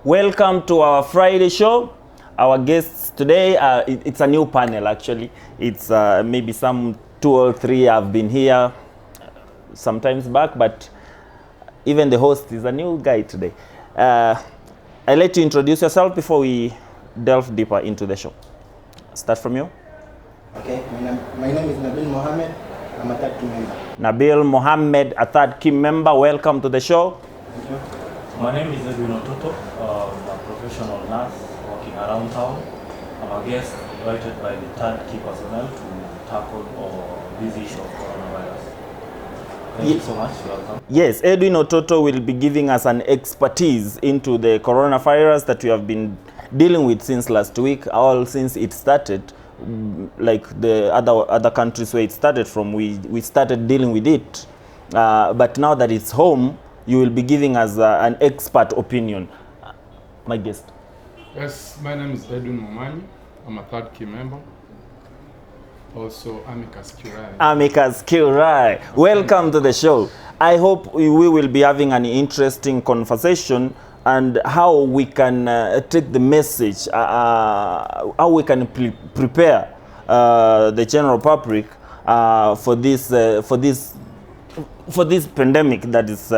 Welcome to our Friday show. Our guests today, it's a new panel actually. It's maybe some 2 or 3 have been here sometimes back, but even the host is a new guy today. I'll let you introduce yourself before we delve deeper into the show. Start from you. Okay, my name is Nabil Mohammed. I'm a third team member. Nabil Mohammed, a third team member. Welcome to the show. Thank you. My name is Edwin Ototo. I'm a professional nurse working around town. I'm a guest invited by the third key personnel to tackle this issue of coronavirus. Thank you so much. Welcome. Yes, Edwin Ototo will be giving us an expertise into the coronavirus that we have been dealing with since last week, all since it started. Like the other countries where it started from, we started dealing with it. But now that it's home, you will be giving us an expert opinion. My guest. Yes, my name is Edwin Momani. I'm a third key member. Also, Amicus Curai. Amicus Curai. Welcome to the show. I hope we will be having an interesting conversation and how we can take the message, how we can prepare the general public for this pandemic that is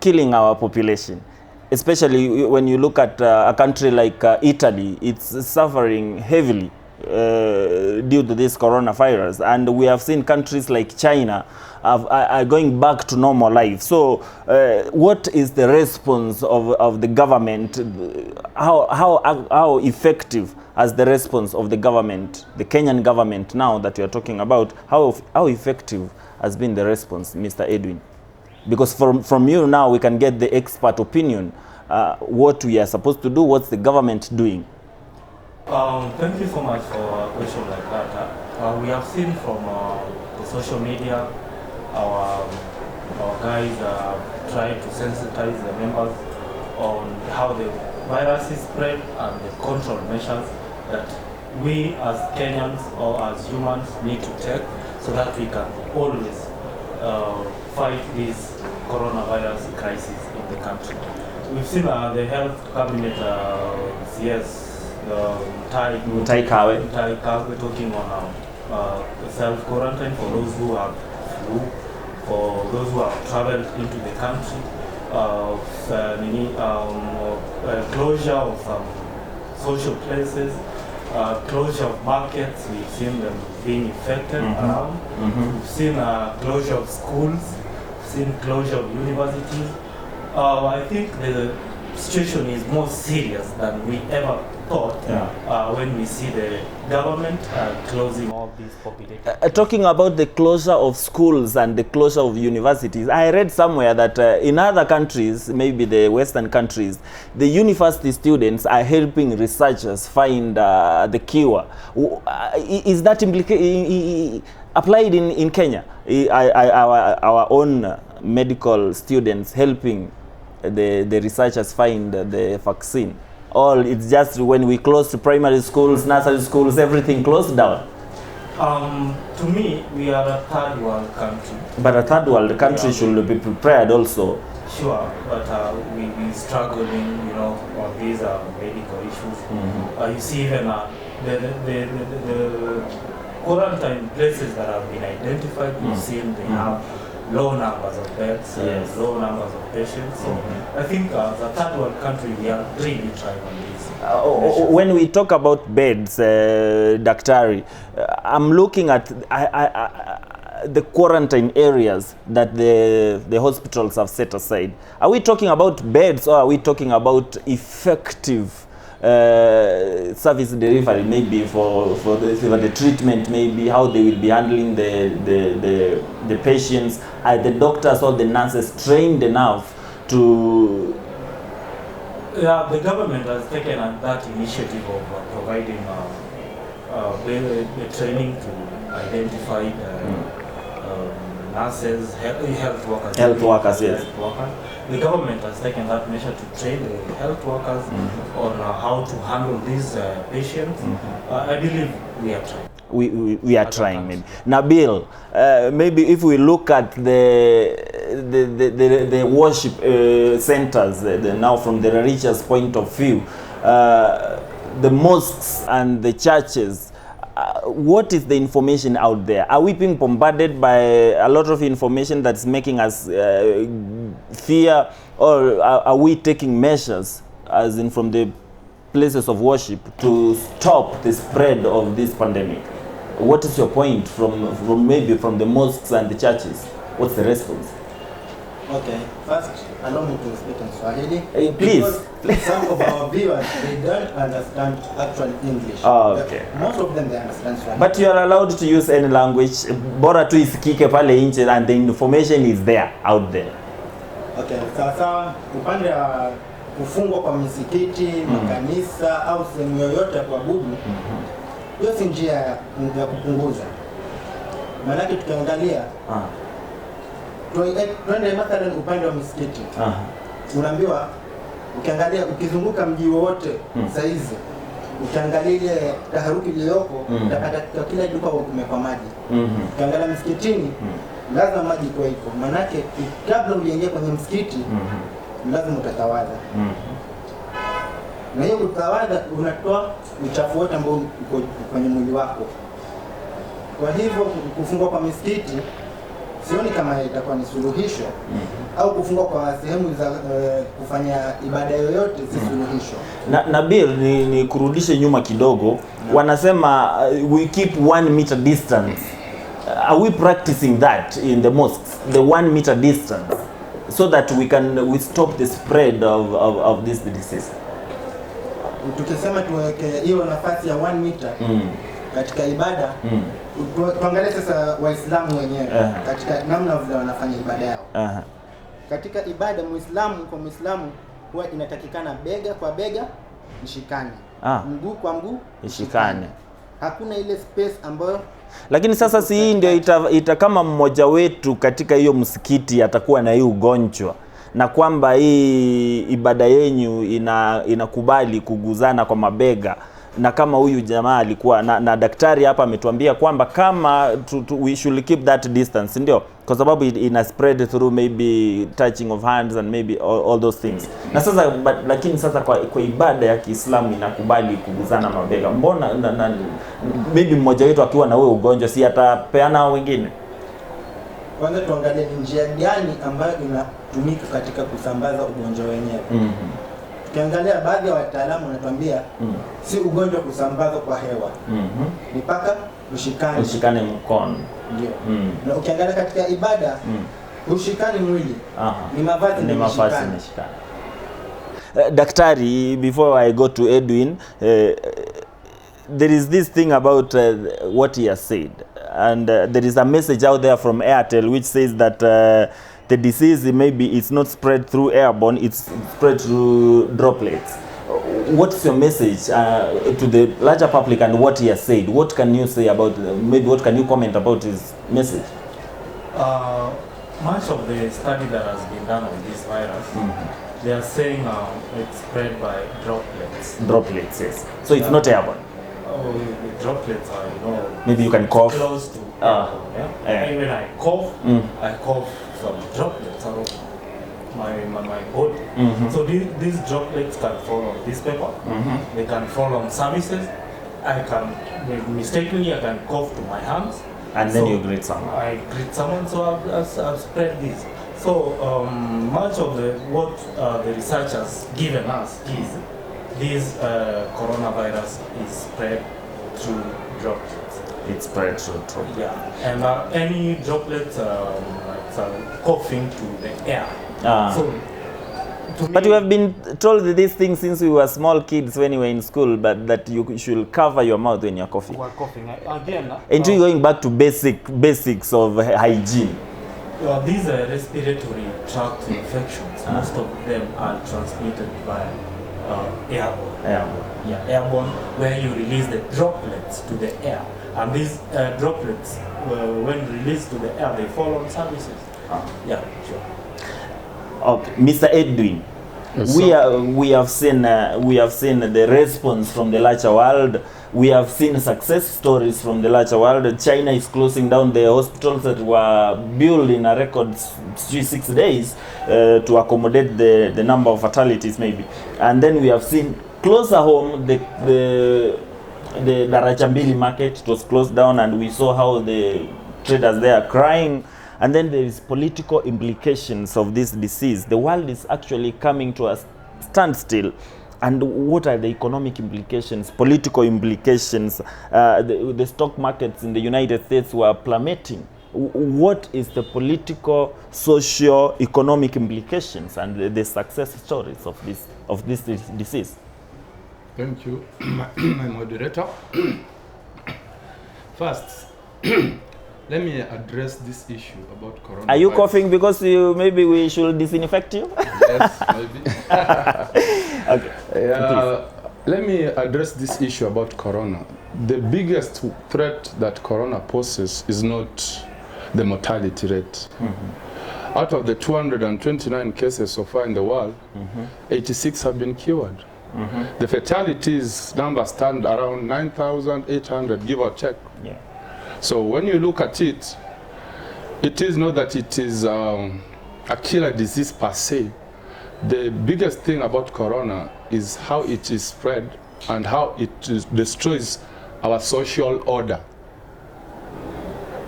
killing our population. Especially when you look at a country like Italy, it's suffering heavily due to this coronavirus, and we have seen countries like China are going back to normal life. So what is the response of the government? How effective has the response of the government, the Kenyan government now that we are talking about, how effective has been the response, Mr. Edwin? Because from you now we can get the expert opinion, what we are supposed to do, what's the government doing? Thank you so much for a question like that. We have seen from the social media, our guys try to sensitize the members on how the virus is spread and the control measures that we as Kenyans or as humans need to take so that we can always fight this coronavirus crisis in the country. We've seen the health cabinet, Tai Kagwe talking on self-quarantine for those who have flu, for those who have traveled into the country, closure of some social places, closure of markets. We've seen them being affected around. We've seen closure of schools, we've seen closure of universities. I think the situation is more serious than we ever thought when we see the government closing all these populations. Talking about the closure of schools and the closure of universities, I read somewhere that in other countries, maybe the Western countries, the university students are helping researchers find the cure. Is that applied in Kenya? Our own medical students helping the researchers find the vaccine? Or it's just when we closed primary schools, nursery schools, everything closed down? To me, we are a third world country. But a third world country should be prepared also. Sure, but we struggling, on these medical issues. You see even the quarantine places that have been identified, we've seen they have low numbers of beds, low numbers of patients. So I think as a third world country, we are really trying on this. When we talk about beds, Daktari, I'm looking at the quarantine areas that the hospitals have set aside. Are we talking about beds, or are we talking about effective service delivery, maybe for the treatment, maybe how they will be handling the patients? Are the doctors or the nurses trained enough to? Yeah, the government has taken that initiative of providing the training to identify nurses, health workers. Health workers, yes. the government has taken that measure to train the health workers on how to handle these patients. I believe we are trying. We are trying. Maybe Nabil, maybe if we look at the worship centers now from the religious point of view, the mosques and the churches, what is the information out there? Are we being bombarded by a lot of information that's making us fear, or are we taking measures, as in from the places of worship, to stop the spread of this pandemic? What is your point from maybe from the mosques and the churches? What's the response? Okay, first allow me to speak in Swahili. Please. Some of our viewers, they don't understand actual English. Oh, okay. Most of them, they understand Swahili. But you are allowed to use any language, bora tu isikike pale nje, and the information is there, out there. Okay, sasa upande wa kufungwa kwa misikiti, makanisa au sehemu yoyote ya kuabudu, hiyo si njia ya kupunguza. Maana tukiangalia twende mathalan upande wa misikiti. Unaambiwa ukiangalia, ukizunguka mji wote saizi, ukiangalia ile taharuki iliyoko, utapata kila duka kumekwa maji. Ukiangalia msikitini, lazima maji kwa iko. Maana kabla uingie kwenye msikiti, lazima utatawadha. Na hiyo kutawadha unatoa uchafu wote ambao uko kwenye mwili wako. Kwa hivyo kufungwa kwa misikiti sioni kama itakuwa ni suluhisho, au kufungwa kwa sehemu za kufanya ibada yoyote si suluhisho. Nabil, ni kurudishe nyuma kidogo. Wanasema we keep 1 meter distance. Are we practicing that in the mosques, the 1 meter distance, so that we stop the spread of this disease? Tukisema tuweke hiyo nafasi ya 1 meter katika ibada, tuangalie sasa Waislamu wenyewe katika namna vile wanafanya ibada yao. Katika ibada Muislamu huwa inatakikana bega kwa bega mshikane, mguu kwa mguu mshikane. Hakuna ile space ambayo. Lakini sasa si hii ndio ita kama mmoja wetu katika hiyo msikiti atakuwa na hii ugonjwa, na kwamba hii ibada yenyu inakubali kuguzana kwa mabega, na kama huyu jamaa alikuwa na daktari hapa ametuambia kwamba kama we should keep that distance, ndio kwa sababu ina spread through maybe touching of hands and maybe all those things. Na sasa lakini sasa kwa ibada ya Kiislamu inakubali kuguzana mabega. Mbona maybe mmoja wetu akiwa na huo ugonjwa si atapeana wengine? Kwanza tuangalie njia gani ambayo inatumika katika kusambaza ugonjwa wenyewe. Tukiangalia baadhi ya wataalamu wanatuambia si ugonjwa kusambazwa kwa hewa. Ni paka ushikane mkono. Ndio. Na ukiangalia katika ibada ushikane mwili. Ni mavazi mshikane. Daktari, before I go to Edwin, there is this thing about what he has said, and there is a message out there from Airtel which says that the disease maybe it's not spread through airborne, it's spread through droplets. What's your message to the larger public and what he has said? What can you say about, maybe what can you comment about his message? Much of the study that has been done on this virus, they are saying it's spread by droplets. Droplets, yes. So it's not airborne. The droplets are, maybe you can cough. Close to airborne, yeah? When I cough some droplets out of my body. So these droplets can fall on this paper. They can fall on services. I can mistakenly cough to my hands. And then you greet someone. I greet someone, so I've spread this. So much of what the researchers given us is this coronavirus is spread through droplets. It's spread through droplets. Yeah, and any droplets coughing to the air. But you have been told these things since we were small kids when we were in school, but that you should cover your mouth when you're coughing. We're coughing again. Until going back to basics of hygiene. These are respiratory tract infections. Most of them are transmitted by airborne. Yeah, airborne, where you release the droplets to the air, and these droplets, when released to the air, they fall on surfaces. Yeah, sure. Okay, Mr. Edwin, Yes, we sir. we have seen the response from the larger world. We have seen success stories from the larger world. China is closing down the hospitals that were built in a record 6 days to accommodate the number of fatalities, maybe. And then we have seen closer home the Darachambili market. It was closed down, and we saw how the traders there are crying. And then there is political implications of this disease. The world is actually coming to a standstill. And what are the economic implications, political implications? The stock markets in the United States were plummeting. What is the political, social, economic implications and the success stories of this disease? Thank you, my moderator. First, let me address this issue about coronavirus. Are you coughing because maybe we should disinfect you? Yes, maybe. Okay. Let me address this issue about corona. The biggest threat that corona poses is not the mortality rate. Mm-hmm. Out of the 229 cases so far in the world, 86 have been cured. Mm-hmm. The fatalities number stand around 9,800, give or take. Yeah. So when you look at it, it is not that it is a killer disease per se. The biggest thing about corona is how it is spread and how it destroys our social order.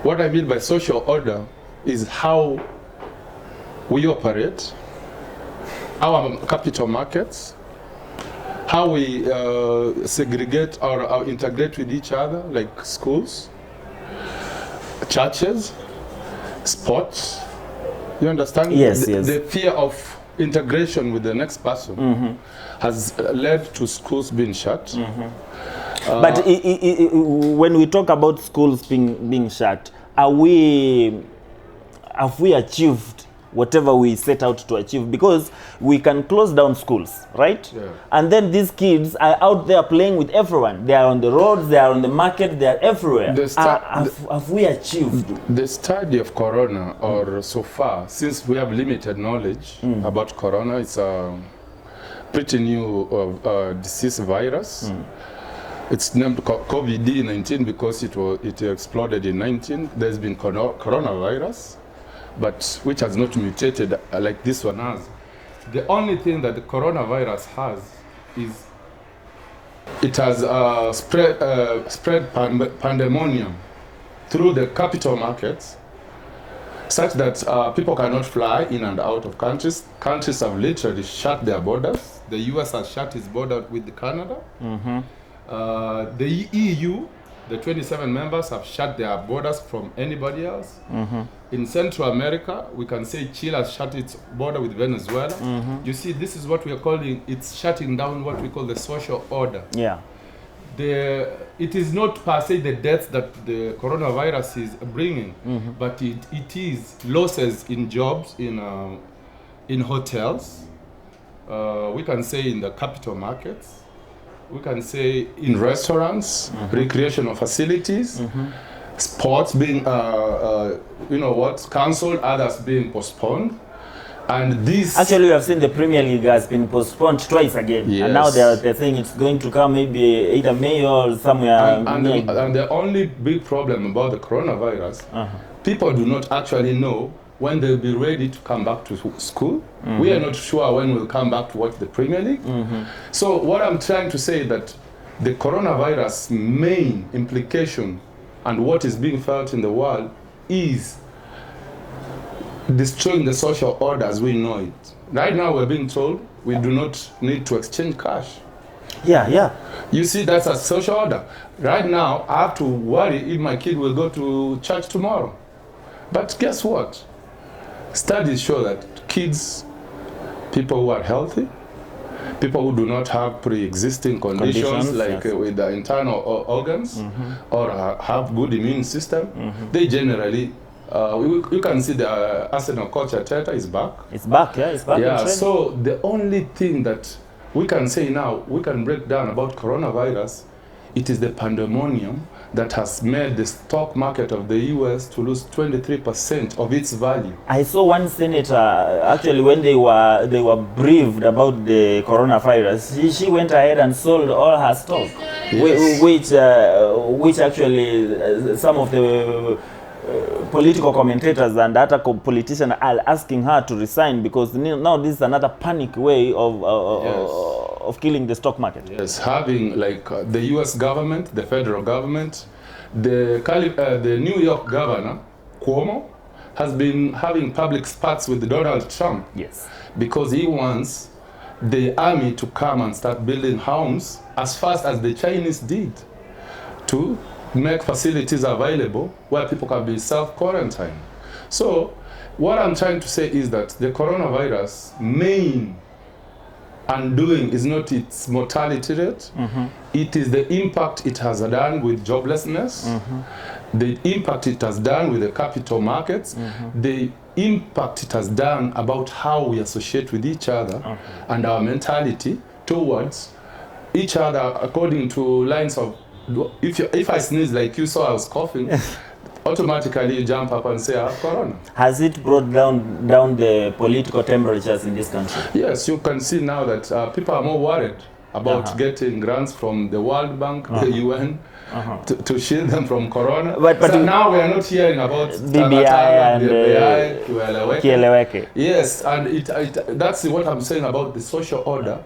What I mean by social order is how we operate, our capital markets, how we segregate or integrate with each other, like schools, churches, sports. You understand? Yes, The fear of integration with the next person has led to schools being shut. But when we talk about schools being shut, have we achieved whatever we set out to achieve? Because we can close down schools, right? Yeah. And then these kids are out there playing with everyone. They are on the roads, they are on the market, they are everywhere. Have we achieved? The study of corona, or so far, since we have limited knowledge about corona, it's a pretty new disease virus. It's named COVID-19 because it exploded in 19. There's been coronavirus, but which has not mutated like this one has. The only thing that the coronavirus has is it has spread pandemonium through the capital markets, such that people cannot fly in and out of countries. Countries have literally shut their borders. The US has shut its border with Canada. The EU, the 27 members, have shut their borders from anybody else. In Central America, we can say Chile has shut its border with Venezuela. You see, this is what we are calling, it's shutting down what we call the social order. Yeah. It is not per se the deaths that the coronavirus is bringing, but it is losses in jobs, in hotels, we can say in the capital markets, we can say in restaurants, recreational facilities, sports being, cancelled, others being postponed. And this... Actually, we have seen the Premier League has been postponed twice again. Yes. And now they're saying it's going to come maybe either May or somewhere. And the only big problem about the coronavirus, people do not actually know when they'll be ready to come back to school. We are not sure when we'll come back to watch the Premier League. So what I'm trying to say is that the coronavirus main implication and what is being felt in the world is destroying the social order as we know it. Right now we're being told we do not need to exchange cash. Yeah. You see, that's a social order. Right now I have to worry if my kid will go to church tomorrow. But guess what? Studies show that kids, people who are healthy, people who do not have pre-existing conditions like with the internal organs or have good immune system, they generally, you can see the Arsenal culture theater is back. It's back, yeah, it's back. Yeah, so the only thing that we can say now, we can break down about coronavirus it is the pandemonium that has made the stock market of the US to lose 23% of its value. I saw one senator actually when they were briefed about the coronavirus. She went ahead and sold all her stock, Yes. which actually some of the political commentators and other politicians are asking her to resign because now this is another panic way of killing the stock market. Yes, having like the US government, the federal government, the New York governor, Cuomo, has been having public spats with Donald Trump. Yes. Because he wants the army to come and start building homes as fast as the Chinese did to make facilities available where people can be self-quarantined. So what I'm trying to say is that the coronavirus main undoing is not its mortality rate. It is the impact it has done with joblessness, the impact it has done with the capital markets, the impact it has done about how we associate with each other and our mentality towards each other according to lines of, if I sneeze like you saw I was coughing, automatically you jump up and say I have corona. Has it brought down the political temperatures in this country? Yes, you can see now that people are more worried about getting grants from the World Bank, the UN, to shield them from corona. But so now we are not hearing about BBI and Kieleweke. Yes, and that's what I'm saying about the social order.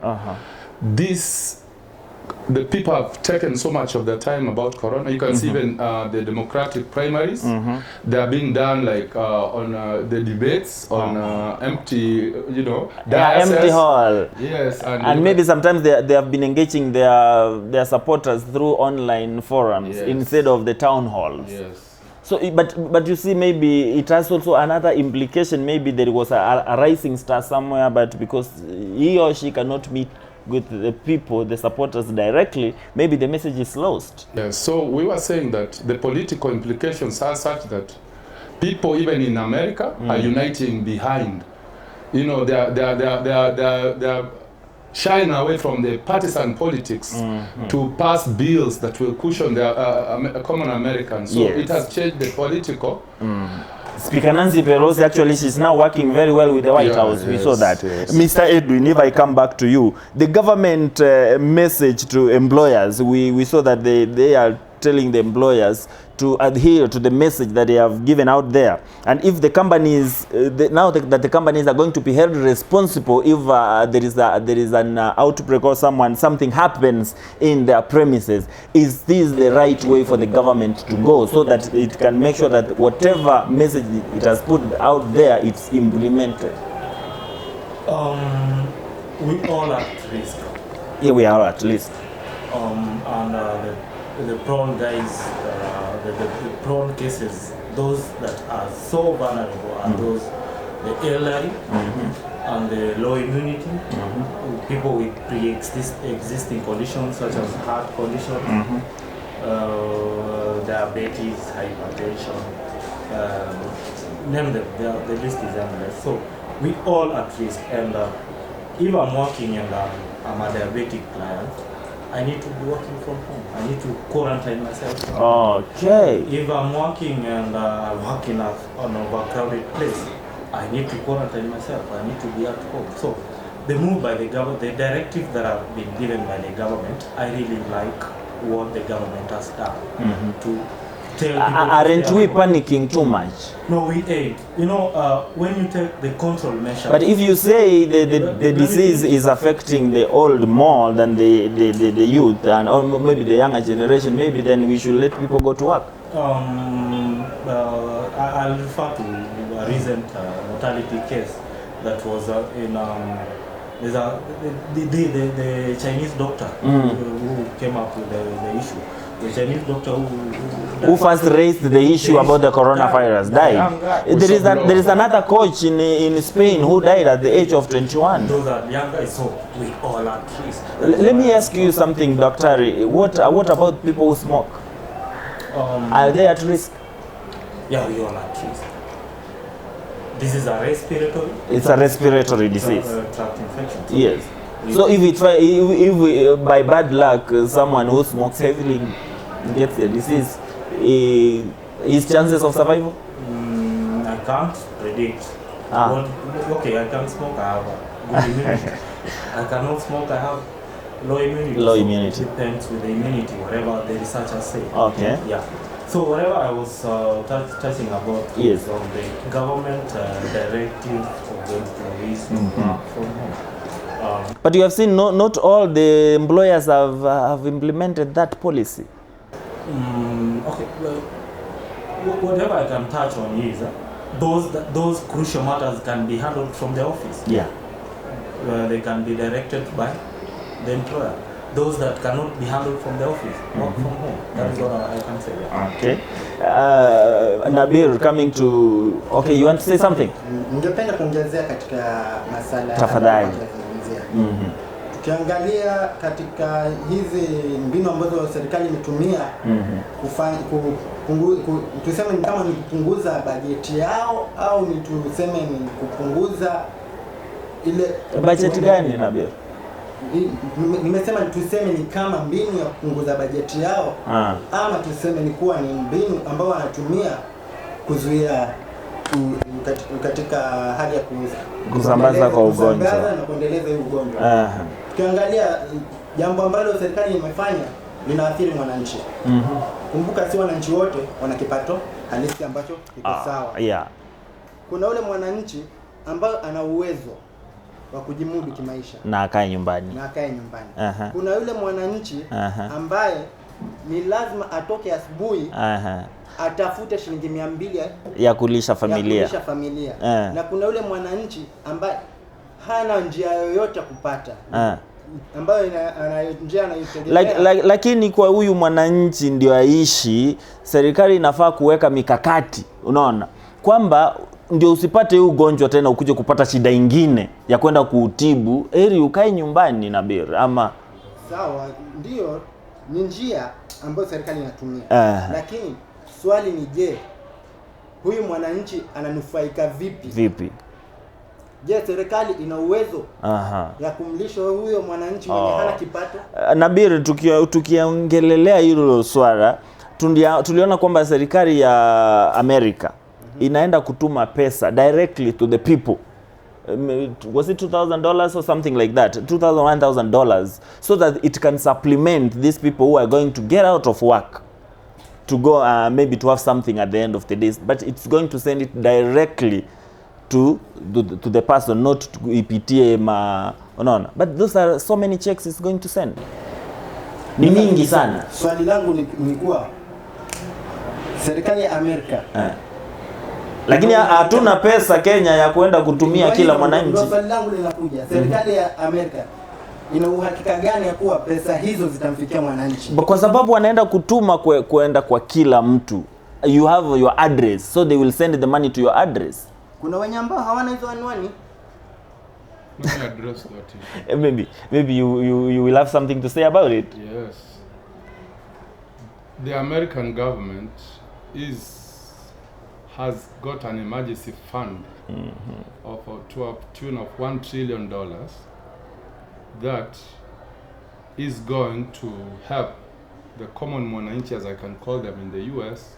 The people have taken so much of their time about corona. You can see even the democratic primaries. They are being done like on the debates on empty, empty hall. Yes, and maybe sometimes they have been engaging their supporters through online forums instead of the town halls. Yes. So, but you see, maybe it has also another implication. Maybe there was a rising star somewhere, but because he or she cannot meet with the people, the supporters directly, maybe the message is lost. Yes, so we were saying that the political implications are such that people, even in America, are uniting behind. They are shying away from the partisan politics to pass bills that will cushion the common Americans. So it has changed the political. Speaker Nancy Pelosi, actually, she's now working very well with the White House. We saw that. Yes. Mr. Edwin, if I come back to you, the government message to employers, we saw that they are telling the employers to adhere to the message that they have given out there. And if the companies, now that the companies are going to be held responsible if there is an outbreak or something happens in their premises, is this the right way for the government to go so that it can make sure that whatever message it has put out there, it's implemented? We all at risk. Yeah, we are at least. The prone guys, the prone cases, those that are so vulnerable are those, the elderly and the low immunity, people with pre-existing conditions such as heart conditions, diabetes, hypertension, name them, the list is endless. So we all at risk, and if I'm working and I'm a diabetic client, I need to be working from home. I need to quarantine myself. Okay. If I'm working and I'm working on an overcrowded place, I need to quarantine myself. I need to be at home. So the move by the government, the directive that have been given by the government, I really like what the government has done to tell people. Aren't we panicking too much? No, we ain't. When you take the control measures. But if you say the disease is affecting the old more than the youth or maybe the younger generation, maybe then we should let people go to work. I'll refer to a recent mortality case that was the Chinese doctor who came up with the issue. The Chinese doctor who first raised the issue about the coronavirus died. There is another coach in Spain who died at the age of 21. Those are young guys, so we all are at risk. Let me ask you something, Doctor. What about people who smoke? Are they at risk? Yeah, we all are at risk. This is a respiratory. It's a respiratory disease. Tract infection. Yes. So if by bad luck someone who smokes heavily gets the disease, his chances of survival? I can't predict. Okay, I can smoke, I have a good immunity. I cannot smoke, I have low immunity. Low immunity. It depends with the immunity, whatever the researchers say. Okay. Yeah. So whatever I was touching about yes. on the government directive of the employees from home. But you have seen not all the employers have implemented that policy. Okay. Well, whatever I can touch on is those crucial matters can be handled from the office. Yeah. They can be directed by the employer. Those that cannot be handled from the office, work from home. That is what I can say. Okay. Nabil, coming to... Okay, you want to say something? Ningependa kuongezea katika masala tafadhali. Tukiangalia katika hizi mbinu ambazo serikali imetumia tuseme ni kama ni kupunguza bajeti yao au ni tuseme ni kupunguza ile bajeti gani Nabil? Nimesema tuseme ni kama mbinu ya kupunguza bajeti yao ama tuseme ni kuwa ni mbinu ambao wanatumia kuzuia katika hali ya kusambaza kwa ugonjwa na kuendeleza hii ugonjwa. Tukiangalia jambo ambalo serikali imefanya linaathiri mwananchi. Kumbuka si wananchi wote wana kipato halisi ambacho kiko sawa. Yeah. Kuna ule mwananchi ambaye ana uwezo wa kujimudu kimaisha na akae nyumbani. Kuna yule mwananchi ambaye ni lazima atoke asubuhi atafute shilingi 200 ya kulisha familia. Na kuna yule mwananchi ambaye hana njia yoyote kupata ambayo njia anayotegemea. Lakini kwa huyu mwananchi ndio aishi, serikali inafaa kuweka mikakati, unaona, kwamba ndio usipate huu ugonjwa tena ukuje kupata shida ingine ya kwenda kuutibu, heri ukae nyumbani na bir ama sawa. Ndio ni njia ambayo serikali inatumia. Lakini swali ni je, huyu mwananchi ananufaika vipi? Je, serikali ina uwezo ya kumlisha huyo mwananchi mwenye hana kipato? Nabir, tukiongelelea hilo swala, tuliona kwamba serikali ya Amerika inaenda kutuma pesa directly to the people. Was it $2,000 or something like that? $1,000 so that it can supplement these people who are going to get out of work to go maybe to have something at the end of the day, but it's going to send it directly to the person, not to ipitie unaona. But those are so many checks it's going to send. Ni mingi sana. Swali langu ni kuwa serikali ya Amerika lakini hatuna pesa Kenya ya kwenda kutumia kila mwananchi. Swali langu linakuja, serikali ya Amerika ina uhakika gani ya kuwa pesa hizo zitamfikia mwananchi? Kwa sababu wanaenda kutuma kwenda kwa kila mtu. You have your address, so they will send the money to your address. Kuna wenye ambao hawana hizo anwani. Address that. Maybe you will have something to say about it. Yes. The American government has got an emergency fund to a tune of $1 trillion that is going to help the common mwananchi, as I can call them in the US,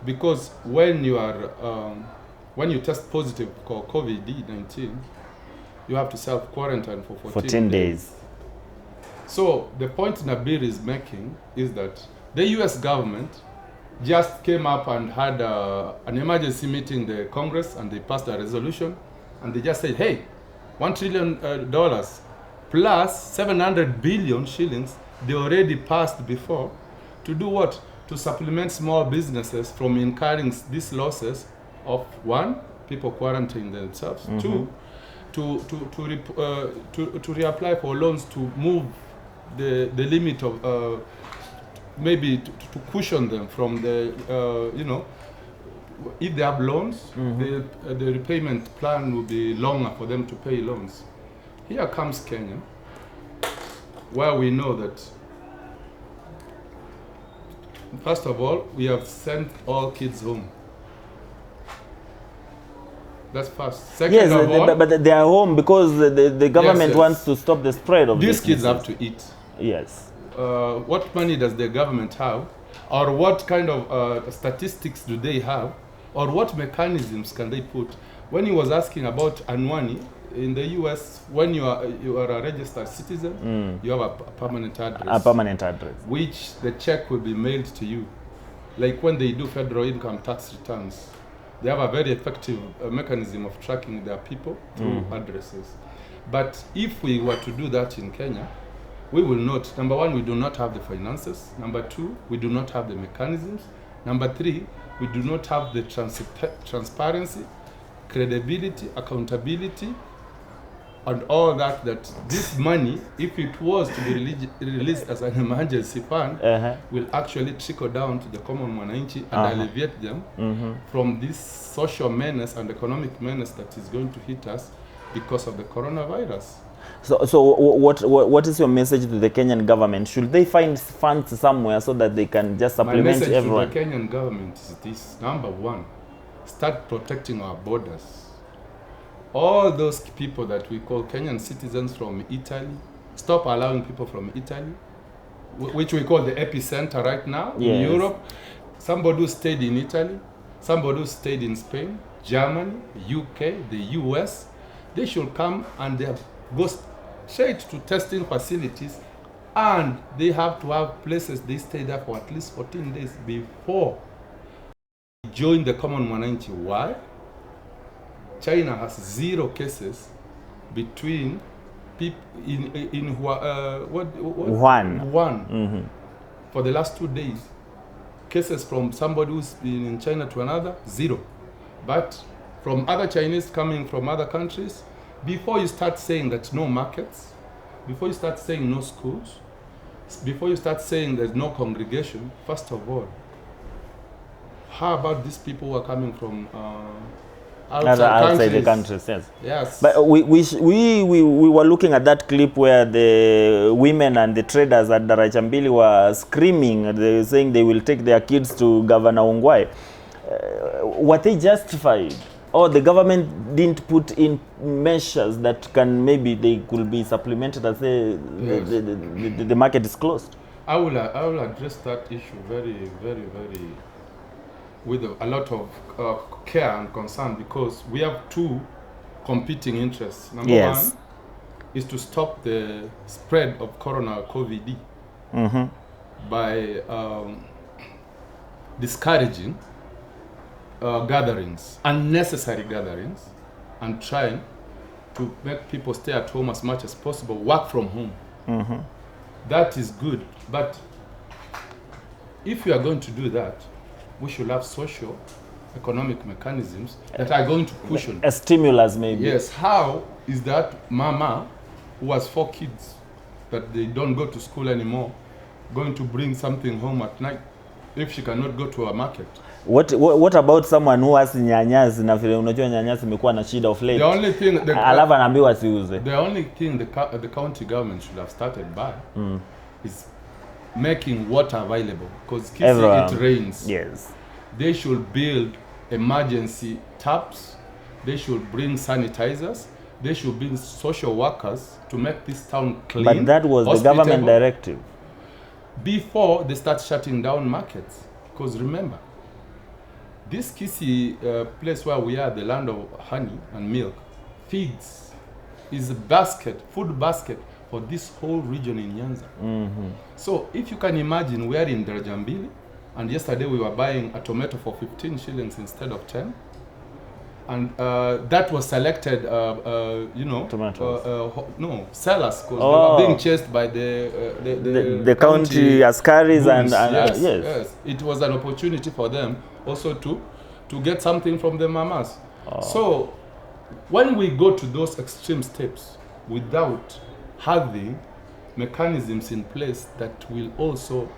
because when you test positive for COVID-19, you have to self-quarantine for 14 days. So the point Nabil is making is that the US government just came up and had an emergency meeting in the Congress, and they passed a resolution, and they just said, hey, $1 trillion plus 700 billion shillings they already passed before to do what? To supplement small businesses from incurring these losses of one, people quarantining themselves, two, to reapply for loans to move the limit of maybe to cushion them from the if they have loans, the repayment plan will be longer for them to pay loans. Here comes Kenya, where we know that first of all we have sent all kids home. That's first. Second Yes, of all, but they are home because the government yes. wants to stop the spread of these this kids disease. have to eat. Yes. What money does the government have, or what kind of statistics do they have, or what mechanisms can they put? When he was asking about Anwani, in the US, when you are a registered citizen, you have a permanent address. A permanent address. Which the check will be mailed to you. Like when they do federal income tax returns, they have a very effective mechanism of tracking their people through addresses. But if we were to do that in Kenya, we will not. Number one, we do not have the finances. Number two, we do not have the mechanisms. Number three, we do not have the transparency, credibility, accountability, and all that this money, if it was to be released as an emergency fund, will actually trickle down to the common mwananchi and alleviate them from this social menace and economic menace that is going to hit us because of the coronavirus. So what is your message to the Kenyan government? Should they find funds somewhere so that they can just supplement My message everyone? to the Kenyan government is this. Number one, start protecting our borders. All those people that we call Kenyan citizens from Italy, stop allowing people from Italy, which we call the epicenter right now in Europe. Somebody who stayed in Italy, somebody who stayed in Spain, Germany, UK, the US, they should come and they go straight to testing facilities, and they have to have places they stay there for at least 14 days before they join the common mwananchi. Why? China has 0 cases between people in Wuhan for the last 2 days. Cases from somebody who's been in China to another, 0. But from other Chinese coming from other countries, before you start saying that no markets, before you start saying no schools, before you start saying there's no congregation, first of all, how about these people who are coming from outside the countries? Yes. Yes. But we were looking at that clip where the women and the traders at Darachambili were screaming. They were saying they will take their kids to Governor Ongwae. Were they justified? Or the government didn't put in measures that can maybe they could be supplemented and say the market is closed? I will address that issue very with a lot of care and concern, because we have 2 competing interests. Number one is to stop the spread of COVID by discouraging gatherings, unnecessary gatherings, and trying to make people stay at home as much as possible, work from home. That is good, but if we are going to do that, we should have social, economic mechanisms that are going to cushion. A stimulus, maybe. Yes. How is that mama who has 4 kids that they don't go to school anymore going to bring something home at night if she cannot go to a market? What about someone who has nyanyasi na vile unajua nyanyasi imekuwa na shida of late? The only thing alafu anaambiwa siuze. The only thing the county government should have started by is making water available, because it rains. Yes. They should build emergency taps. They should bring sanitizers. They should bring social workers to make this town clean. But that was the government directive. Before they start shutting down markets. Because remember, this Kisii place where we are, the land of honey and milk, feeds, is a basket, food basket for this whole region in Nyanza. So if you can imagine, we are in Darajambili, and yesterday we were buying a tomato for 15 shillings instead of 10. And that was selected, sellers, because they were being chased by the county askaris and yes. It was an opportunity for them also to get something from the mamas. So when we go to those extreme steps without having mechanisms in place that will also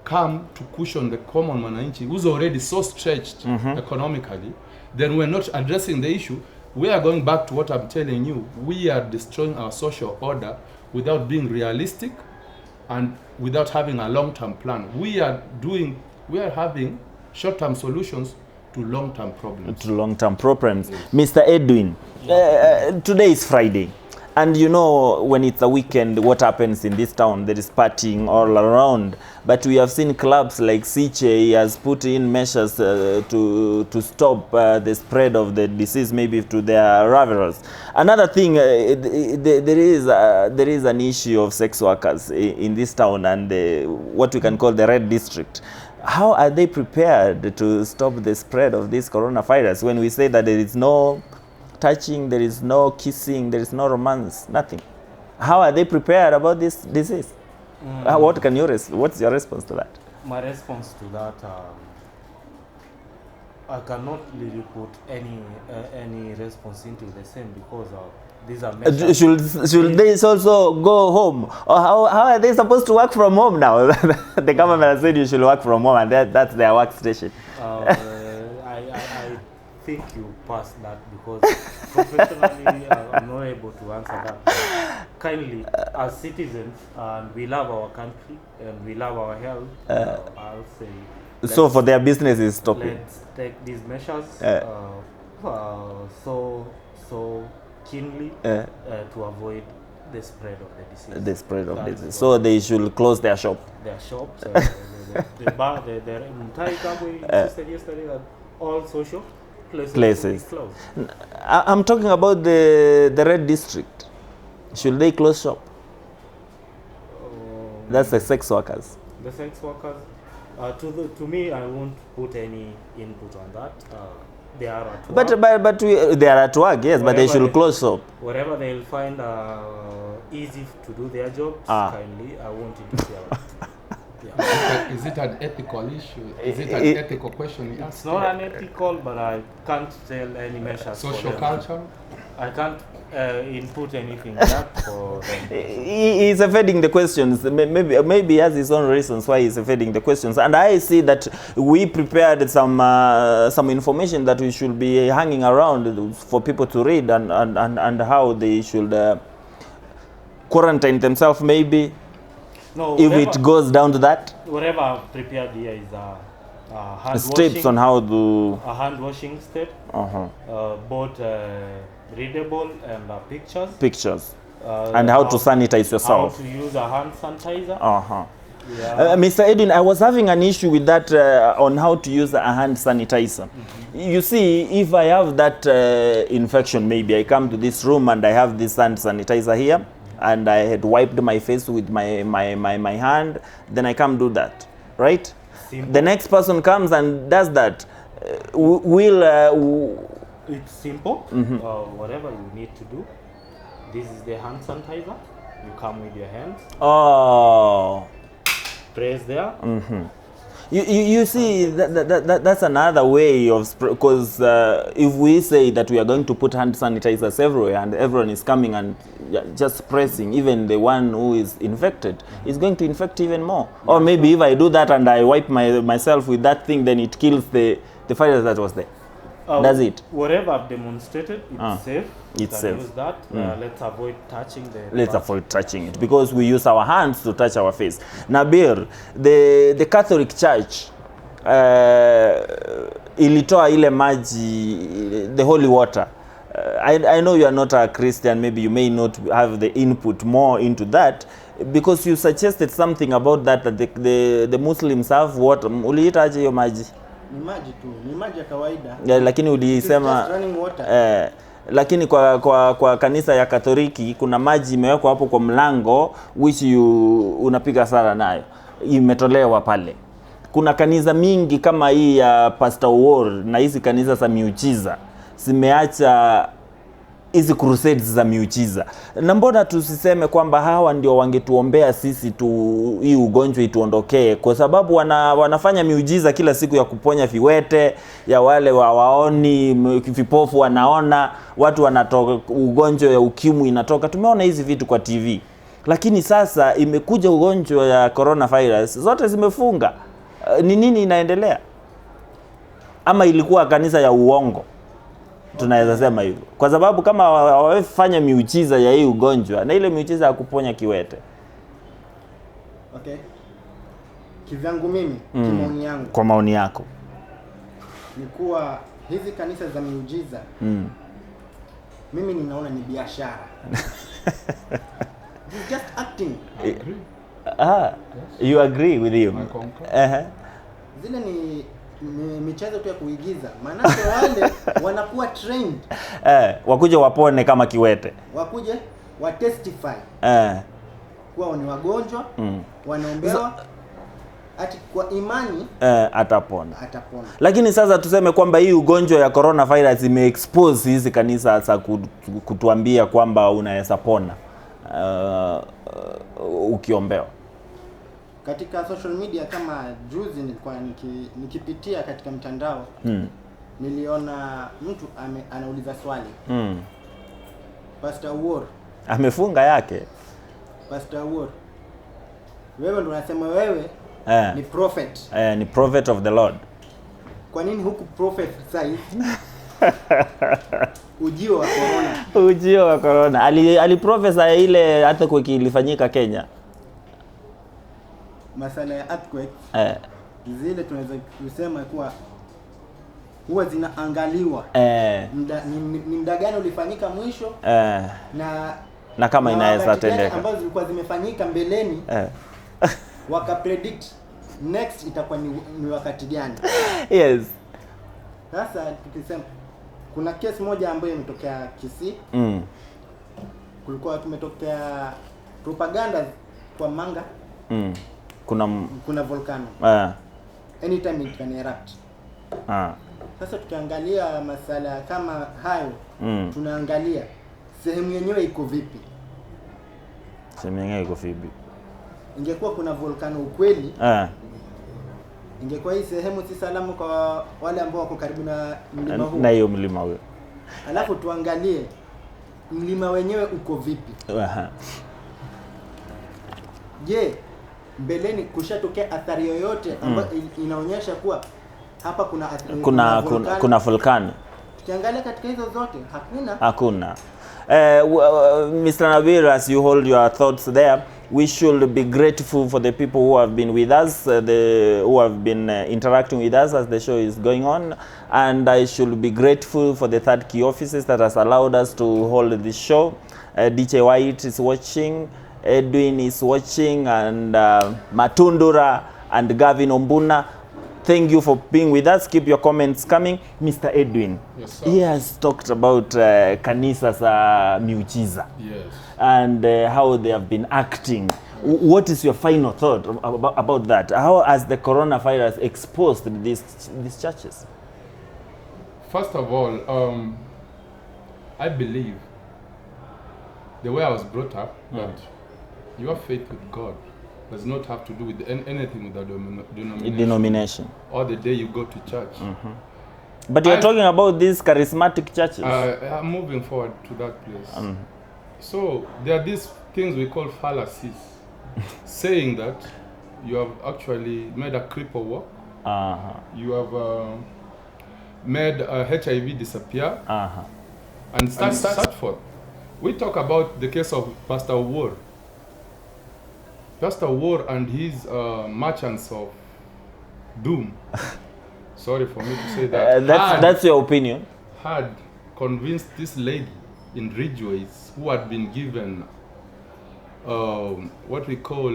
come to cushion the common mwananchi who's already so stretched economically, then we're not addressing the issue. We are going back to what I'm telling you. We are destroying our social order without being realistic and without having a long-term plan. We are having short-term solutions to long-term problems. To long-term problems. Yes. Mr. Edwin, today is Friday. And you know, when it's a weekend, what happens in this town? There is partying all around. But we have seen clubs like CJ has put in measures to stop the spread of the disease, maybe to their revelers. Another thing, there is an issue of sex workers in this town and what we can call the red district. How are they prepared to stop the spread of this coronavirus when we say that there is no touching, there is no kissing, there is no romance, nothing? How are they prepared about this disease? What's your response to that? My response to that, I cannot really put any response into the same because these are measures. Should they also go home? Or how are they supposed to work from home now? The government has said you should work from home and that's their workstation. I think you passed that because professionally I'm not able to answer that. Kindly, as citizens, we love our country and we love our health. I'll say. So for their business is stopping. Let's take these measures so keenly to avoid the spread of the disease. The spread of the disease. So they should close their shop. Their shops, the bar, the entire company said yesterday that all social places. Closed. I'm talking about the red district. Should they close shop? That's the sex workers. The sex workers. To me, I won't put any input on that. They are at work. But they are at work, yes. But they should close shop. Wherever they'll find easy to do their jobs, kindly, I won't interfere. Yeah. Is it an ethical issue? Is it an ethical question? It's not an ethical, but I can't tell any measures. Social culture? I can't input anything that for them. He's evading the questions. Maybe he has his own reasons why he's evading the questions. And I see that we prepared some information that we should be hanging around for people to read and how they should quarantine themselves maybe. No, if it goes down to that. Whatever I've prepared here is hand steps washing, on how to hand washing step. Both readable and pictures. And how to sanitize yourself. How to use a hand sanitizer. Yeah. Mr. Edwin, I was having an issue with that on how to use a hand sanitizer. You see, if I have that infection, maybe I come to this room and I have this hand sanitizer here, and I had wiped my face with my hand, then I can't do that, right? Simple. The next person comes and does that. It's simple. Whatever you need to do, this is the hand sanitizer. You come with your hands. Oh. Press there. You see, that's another way of, because if we say that we are going to put hand sanitizers everywhere and everyone is coming and just pressing, even the one who is infected is going to infect even more. Or maybe if I do that and I wipe myself with that thing, then it kills the virus that was there. Does it? Whatever I've demonstrated, it's safe. It's safe. Use that. Let's avoid touching the. Let's avoid touching it because we use our hands to touch our face. Nabir, the Catholic Church ilitoa ile maji, the holy water. I know you are not a Christian. Maybe you may not have the input more into that because you suggested something about that the Muslims have water. Uliita aje hiyo maji? Ni maji tu, ni maji ya kawaida. Lakini ulisema lakini kwa kanisa ya Katoliki kuna maji imewekwa hapo kwa mlango which unapiga sala nayo. Imetolewa pale. Kuna kanisa mingi kama hii ya Pastor War na hizi kanisa za miujiza zimeacha hizi crusades za miujiza. Na mbona tusiseme kwamba hawa ndio wangetuombea sisi hii ugonjwa ituondokee, kwa sababu wanafanya miujiza kila siku ya kuponya viwete, ya wale waoni, vipofu wanaona, watu wanatoka, ugonjwa ya ukimwi inatoka. Tumeona hizi vitu kwa TV. Lakini sasa imekuja ugonjwa ya coronavirus, zote zimefunga. Ni nini inaendelea? Ama ilikuwa kanisa ya uongo? Tunaweza sema hivyo. Kwa sababu kama hawafanya miujiza ya hii ugonjwa na ile miujiza ya kuponya kiwete. Okay. Kivyangu mimi, kimaoni yangu. Kwa maoni yako. ni kuwa hizi kanisa za miujiza mimi ninaona ni biashara. It's just acting. I agree. You agree with him? I concur. Zile ni michezo tu ya kuigiza. Maana wale wanakuwa trained. Wakuje wapone kama kiwete. Wakuje wa testify. Kuwa ni wagonjwa, wanaombewa ati kwa imani atapona. Atapona. Lakini sasa tuseme kwamba hii ugonjwa ya coronavirus imeexpose hizi kanisa sasa kutuambia kwamba unaweza pona ukiombewa. Katika social media kama juzi nilikuwa nikipitia katika mtandao niliona mtu anauliza swali. Pastor War amefunga yake. Pastor War, wewe ndo unasema wewe ni prophet. Ni prophet of the Lord. Kwa nini huku prophesize ujio wa corona? Ujio wa corona. Aliprofesa ile earthquake ilifanyika Kenya. Masala ya earthquake zile tunaweza kusema kuwa huwa zinaangaliwa. Ni muda gani ulifanyika mwisho? Na kama inaweza tendeka. Ambazo zilikuwa zimefanyika mbeleni. Wakapredict next itakuwa ni wakati gani? Yes. Sasa tukisema kuna case moja ambayo imetokea Kisii. Kulikuwa tumetokea propaganda kwa Manga. Kuna volcano. Anytime it can erupt. Sasa tukiangalia masala kama hayo, tunaangalia sehemu yenyewe iko vipi? Sehemu yenyewe iko vipi? Ingekuwa kuna volcano ukweli, ingekuwa hii sehemu si salama kwa wale ambao wako karibu na mlima huu. Na hiyo mlima huo. Alafu tuangalie mlima wenyewe uko vipi? Je, mbeleni kushatokea athari yoyote ambayo inaonyesha kuwa hapa kuna volcano? Tukiangalia katika hizo zote hakuna. Mr. Nabil, as you hold your thoughts there, we should be grateful for the people who have been with us, who have been interacting with us as the show is going on, and I should be grateful for the third key offices that has allowed us to hold this show. DJ White is watching, Edwin is watching, and Matundura and Gavin Ombuna. Thank you for being with us. Keep your comments coming. Mr. Edwin, yes, sir. He has talked about kanisa za miujiza. Yes. And how they have been acting. What is your final thought about that? How has the coronavirus exposed these churches? First of all, I believe the way I was brought up that your faith with God does not have to do with anything with the denomination. Or the day you go to church. But you're talking about these charismatic churches. I'm moving forward to that place. So there are these things we call fallacies, saying that you have actually made a cripple walk, you have made HIV disappear, and start forth. We talk about the case of Pastor War. Pastor War and his merchants of doom. Sorry for me to say that. That's your opinion. Had convinced this lady in Ridgeways who had been given what we call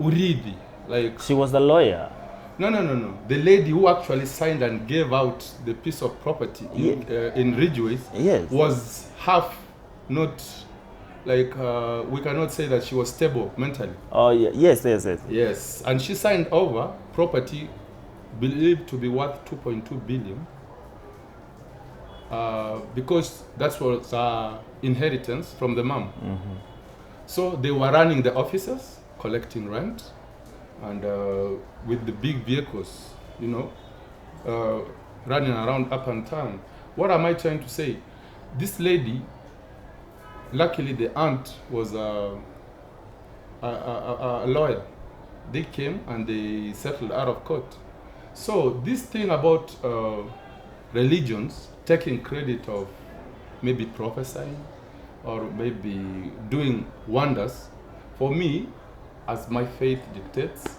Urithi. Like she was a lawyer. No. The lady who actually signed and gave out the piece of property in Ridgeways was half not like we cannot say that she was stable mentally. Oh yeah, yes. Yes, and she signed over property believed to be worth 2.2 billion because that was inheritance from the mom. So they were running the offices, collecting rent, and with the big vehicles, you know, running around up and down. What am I trying to say? This lady, luckily the aunt was a lawyer. They came and they settled out of court. So this thing about religions taking credit of maybe prophesying or maybe doing wonders, for me, as my faith dictates,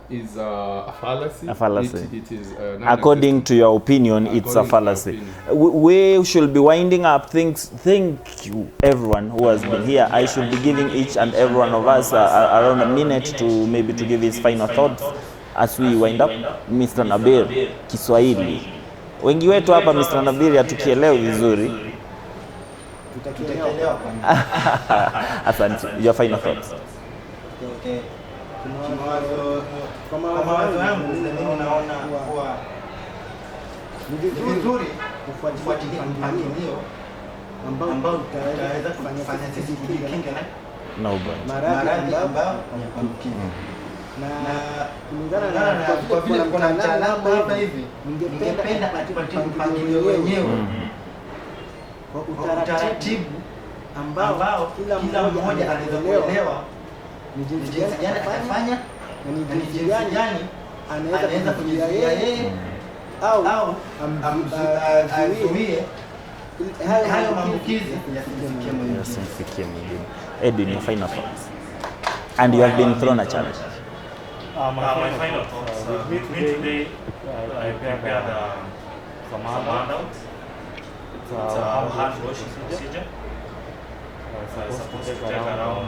is a fallacy. A fallacy. It is According to your opinion, it's a fallacy. We should be winding up things. Thank you, everyone who has been here. I should be giving each and every one of us around a minute to maybe to give his final thoughts as we wind up. Mr. Nabir, Kiswahili. Wengi wetu hapa Mr. Nabir hatukielewi vizuri. Asante. Your final thoughts. Okay. Kwa mawazo yangu mimi naona kuwa ni vizuri kufuatilia mpangilio ambao utaweza kufanya sisi tujikinge na maradhi ambayo yanaambukiza. Na kulingana na kwa vile kuna mtaalamu hapa hivi, ningependa atupatie mpangilio wenyewe kwa utaratibu ambao kila mmoja anaelewa ni jinsi gani atafanya na ni jinsi gani anaweza kujizuia yeye au azuie hayo maambukizi yasifikie mwingine. Edwin, your final thoughts. And you have been thrown a challenge. My final thoughts. With me today, I prepared some handouts. It's a hand washing procedure. It's supposed to take around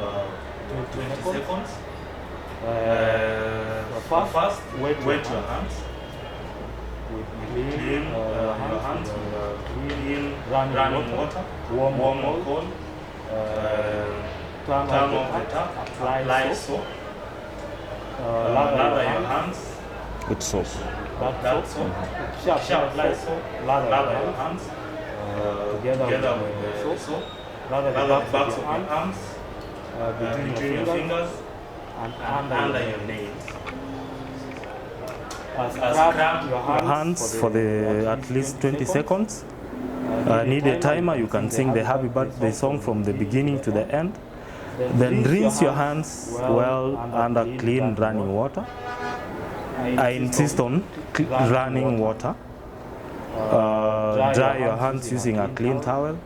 20 seconds. First, wet your hands with clean your hands with clean running water, warm or cold. Turn off the tap, apply soap. Lather your hands with soap. Apply soap. Lather your hands together with the soap. Lather the backs of your hands between your fingers and under your nails. Scrub your hands for at least 20 seconds. Need a timer, you can sing the happy birthday song from the beginning to the end. Then rinse your hands well under clean running water. I insist on running water. Dry your hands using a clean towel,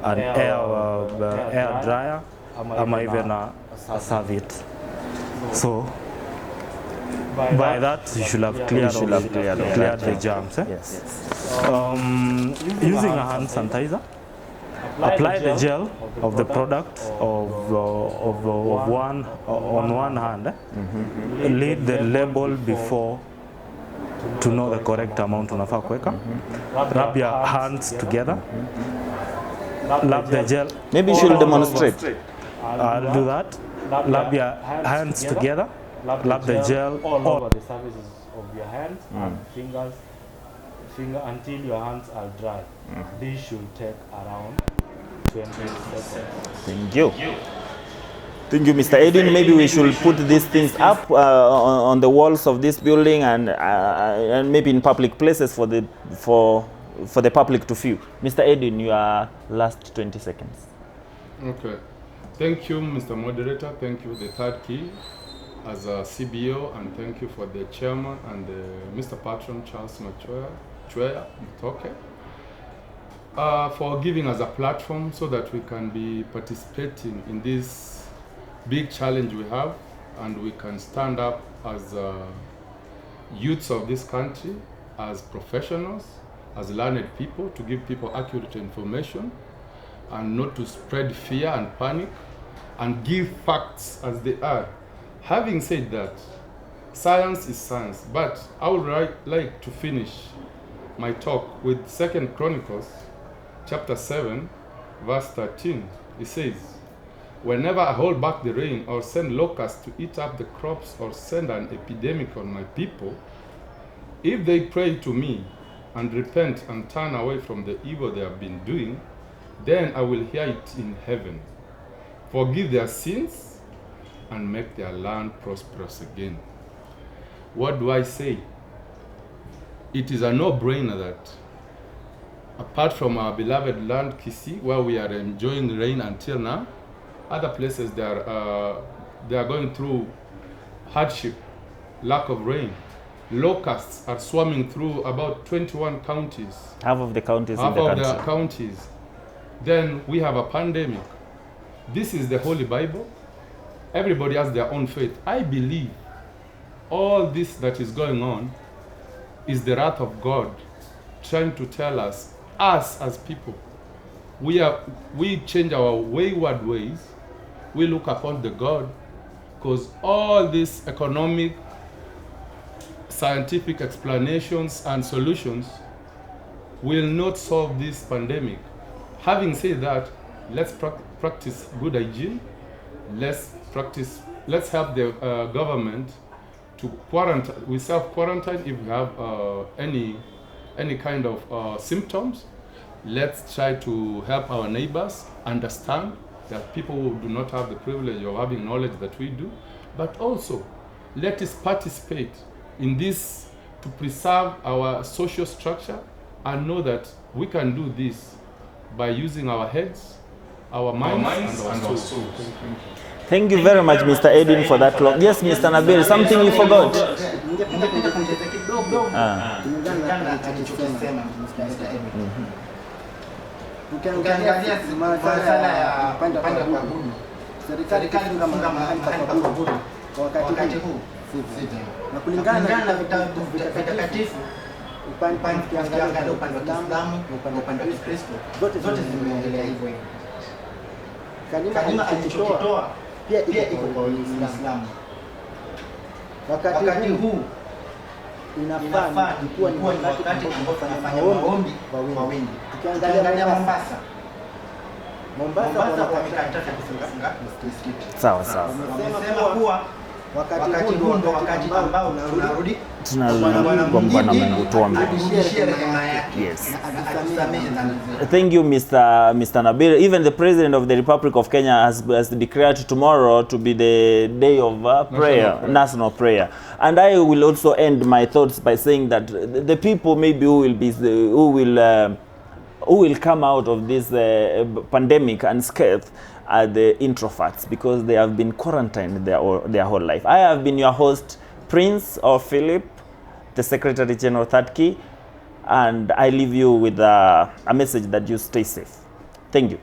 an air dryer, or even a serviette. So by that you should have cleared the germs. Yes. Using a hand sanitizer, apply the gel of the product on one hand. Read the label before to know the correct amount unafaa kuweka. Rub your hands together. Rub the gel. Maybe you should demonstrate. I'll do that. Rub your hands together. Rub the gel all over the surfaces of your hands and fingers until your hands are dry. This should take around 20 seconds. Thank you. Thank you, Mr. Edwin. Maybe we should put these things up on the walls of this building and maybe in public places for the public to view. Mr. Edwin, your last 20 seconds. Okay. Thank you, Mr. Moderator. Thank you, the third key as a CBO, and thank you for the chairman and Mr. Patron Charles Matoke, for giving us a platform so that we can be participating in this big challenge we have, and we can stand up as youths of this country, as professionals, as learned people, to give people accurate information and not to spread fear and panic, and give facts as they are. Having said that, science is science, but I would like to finish my talk with 2 Chronicles chapter 7 verse 13. It says, whenever I hold back the rain or send locusts to eat up the crops or send an epidemic on my people, if they pray to me and repent and turn away from the evil they have been doing, then I will hear it in heaven, forgive their sins, and make their land prosperous again. What do I say? It is a no-brainer that apart from our beloved land Kisii, where we are enjoying rain until now, other places they are going through hardship, lack of rain. Locusts are swarming through about 21 counties. Half of the counties Half in the of country. the counties. Then we have a pandemic. This is the Holy Bible. Everybody has their own faith. I believe all this that is going on is the wrath of God trying to tell us as people, we change our wayward ways, we look upon the God, because all these economic, scientific explanations and solutions will not solve this pandemic. Having said that, let's practice good hygiene. Let's help the government to quarantine. We self-quarantine if we have any kind of symptoms. Let's try to help our neighbors understand that people who do not have the privilege of having knowledge that we do, but also let us participate in this to preserve our social structure and know that we can do this by using our heads, our minds and our souls. Thank you very much, Mr. Edwin, for that long. Yes, Mr. Nabil, something you forgot. Ukiangalia masuala ya upande wa kuabudu, serikali kufunga mahali pa kuabudu kwa wakati huu na kulingana na vitabu vitakatifu, ukiangalia upande wa Kiislamu na upande wa Kristo, zote zimeongelea hivyo. Kalima alichokitoa pia iko kwa Uislamu. Wakati huu inafaa kuwa ni wakati ambao tunafanya maombi kwa wingi. Ukiangalia Mombasa wamekataza kufunga msikiti. Sawa. Wamesema kuwa wakati huu ndo wakati ambao tunarudi kwa Bwana Mungu tuombe. Yes. Thank you, Mr. Nabil. Even the President of the Republic of Kenya has declared tomorrow to be the day of prayer, national prayer. And I will also end my thoughts by saying that the people maybe who will come out of this pandemic unscathed are the introverts, because they have been quarantined their whole life. I have been your host, Prince of Philip, the Secretary General Thatki, and I leave you with a message that you stay safe. Thank you.